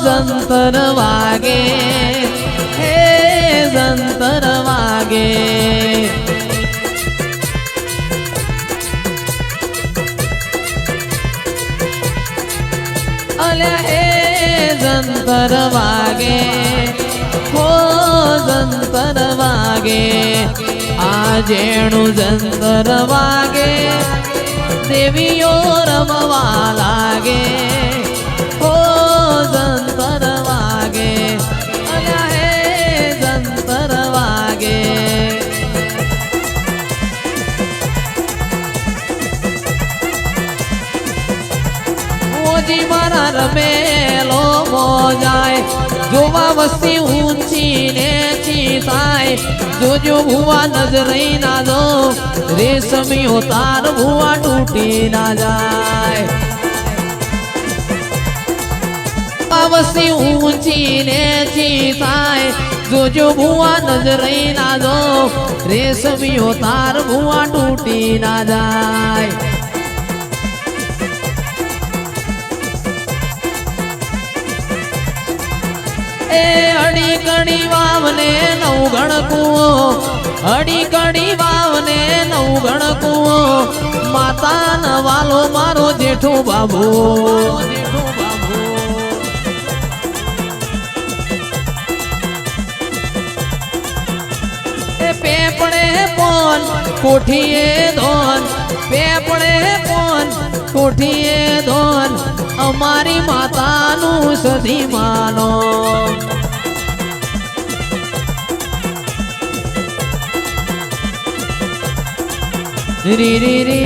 जंतर वागे हे जंतर वागे अल्या हे जंतर वागे हो जंतर वागे आजेणु जंतर वागे देवियो रमवा लागे हो जंतर वागे अल्या हे जंतर वागे मोजी मारा रमेलो मोजाय जोवा वस्ती ऊंची नेची थाय जो जो भुआ नजरे ना दो रेशमी तार भुआ टूटी ना जाए वस्ती ऊंची नेची थाय जो जो भुआ नजरे ना दो रेशमी तार भुआ टूटी ना जाए ए अड़ी कड़ी वावने नौगण कुओ अड़ी कड़ी वावने नौगण कुओ माता न वालो मारो जेठो बाबू ए पेपड़े पोन कोठिए धोन पेपड़े पोन कोठिए धोन अमारी माता नु सदी मानो री री री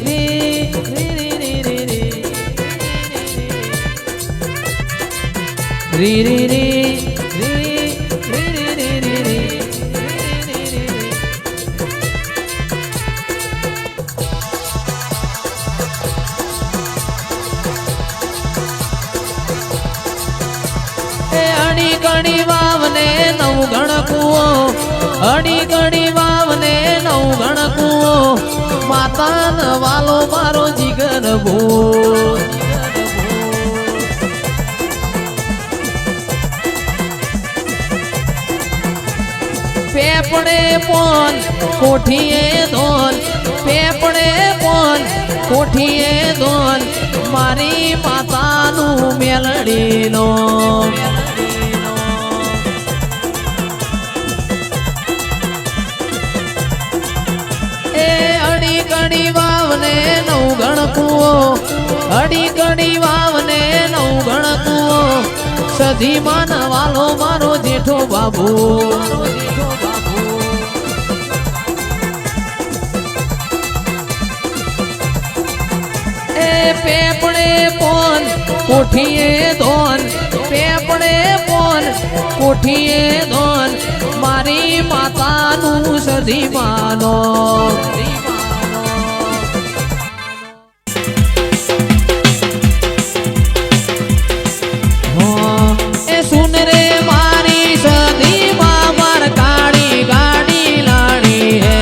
री री री री री री री अड़ी कड़ी वावने नौगण कुओ अड़ी कड़ी वावने नौगण कुओ माता न वालो मारो जिगर भू पेपड़े पोन कोठिए धोन पेपड़े पोन कोठिए धोन मारी माता नु मेलड़ी लो कड़ी वावने नौगण कुओ अड़ी कड़ी वावने नौगण कुओ सधी मान वालो मारो जेठो बाबू ए पेपड़े पोन कोठिए धोन पेपड़े पोन कोठिए धोन मारी माता नु सधी मानो सुन रे मारी सदी मार काड़ी गाड़ी लाड़ी है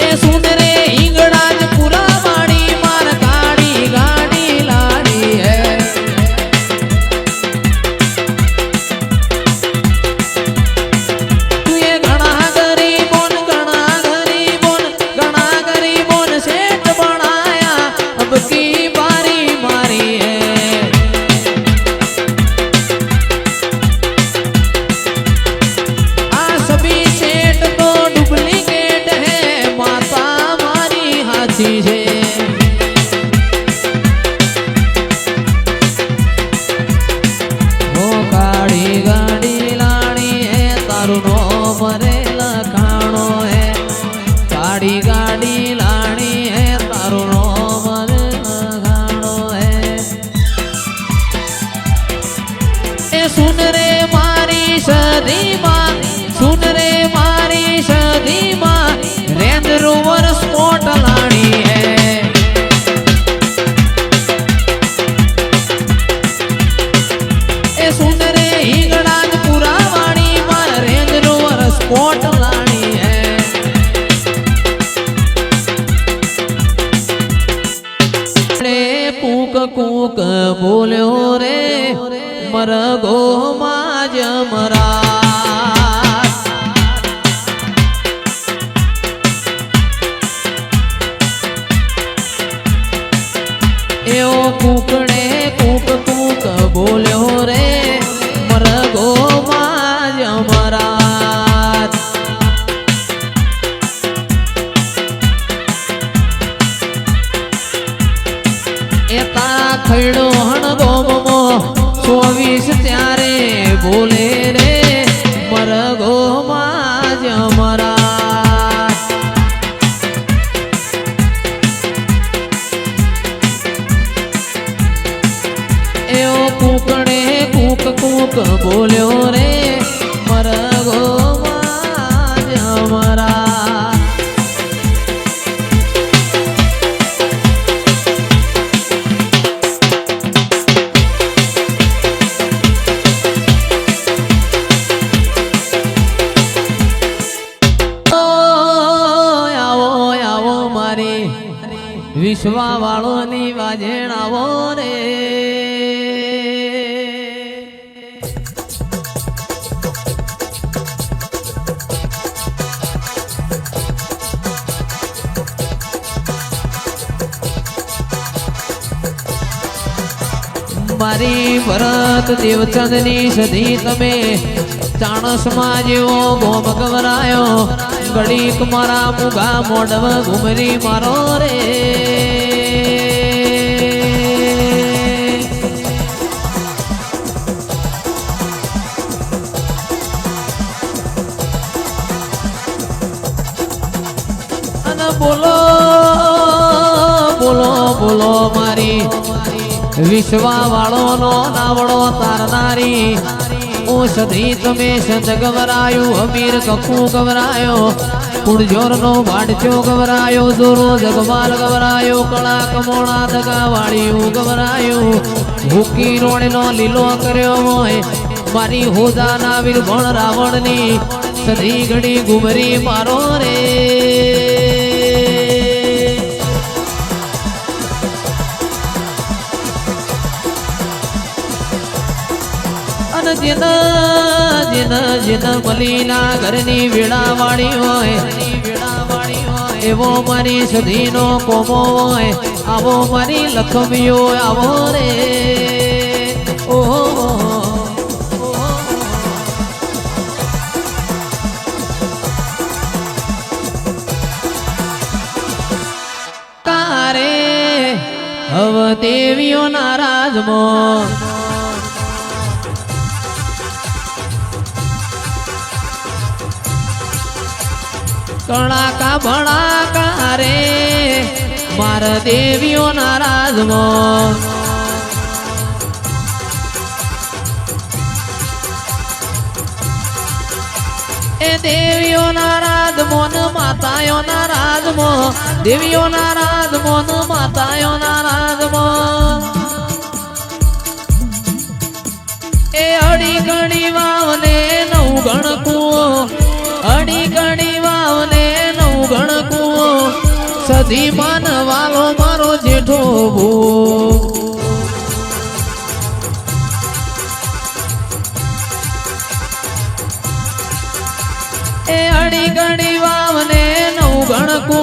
ए सुन रे इंगड़ाज पूरा वाड़ी मार काड़ी गाड़ी लाड़ी है तू ये घना गरीबोन सेठ बनाया अब की बारी मारी है आ सभी सेठ तो डुप्लीकेट है माता मारी हाथी है वो काड़ी गाड़ी लाड़ी है तारू नो मरे लखाणो है काड़ी गाड़ी लाड़ी है तारू नो सुन रे मारी सदी माँ सुन रे मारी सदी माँ रेंज रोवर स्पोर्ट लानी है કૂક બોલ્યો રે મરગો માં જમરા એવો કૂકડે કૂક કૂક બોલ્યો રે મરગો માં જમરા ખૈડો હણગોમો 24 ત્યારે બોલે રે મરગો માં જમરા એવો કૂકડે કૂક કૂક બોલ્યો રે મરગો માં જમરા વિશ્વા વાળો ની વાજેણાવો રે મારી ભરત દેવચંદ ની સધી તમે ચાણસ માં જેવો ગોમ ગવરાયો ઘડીક મારા મુગા મોઢવ ઘુમરી મારો રે અને બોલો બોલો બોલો મારી વિશ્વા વાળો નો નાવડો તારનારી ઓ સધી તમે સંત ગવરાયો અમીર કખુ ગવરાયો કુણજોર નો વાડચો ગવરાયો દોરો જગમાલ ગવરાયો કળા કમોણા દગા વાળ્યું ગવરાયો ભૂકી રોણ નો લીલો કર્યો હોય મારી હોદા ના વીર ભણ રાવણ ની સધી ઘડી ઘુમરી મારો રે जिन जिन जिन मलीना घरनी वेड़ा वाड़ी होय एवो मारी सधीनो कोमो होय आवो मारी लक्ष्मीओ आवो रे ओ कारे हव देवियो नाराज मो कड़ाका भड़ाका रे मार देवियों नाराज मो ए देवियों नाराज मोन मातायो नाराज मो देवियों नाराज मोन मातायो नाराज मो ए अड़ी गणी वावने नौ गणकू अड़ी गणी वावने नौ गणकू सधी मन वालो मारो जेठो भू ए अड़ी गणी वावने नौ गणकू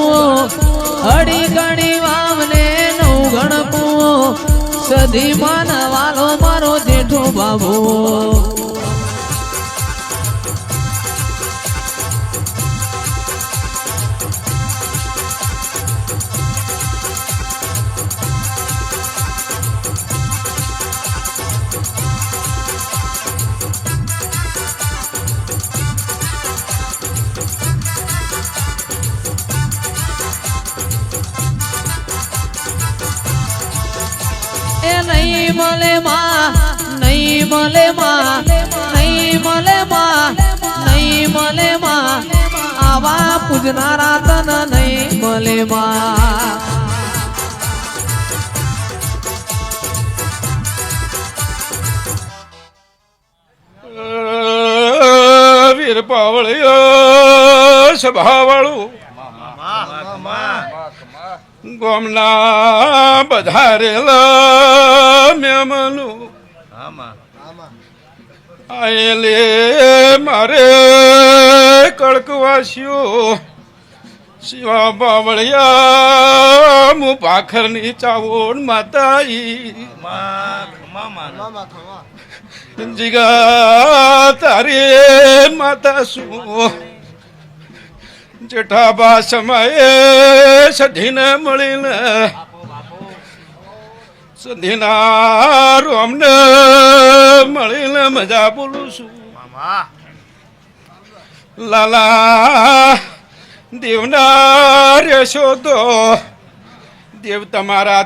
अड़ी गणी वावने नौ गणकू सधी मन वालो मारो जेठो बाबू नहीं मले माँ नहीं मले माँ नहीं मले माँ नहीं मले माँ आवा पूजनारा तन नहीं मले माँ वीर पावड़ियो स्वभावळू ગોમના વધારેલા મેમનો આયેલે મારે કડકવાસીઓ શિવા બાવળિયા મુ ભાખરની ચાવોન માતાઈ જીગા તારી માતા શું જેઠાબા સમયે સધીને મળીને સધીના રોમને મળીને મજા બોલું છું લાલા દેવના રેશો તો દેવ તમારા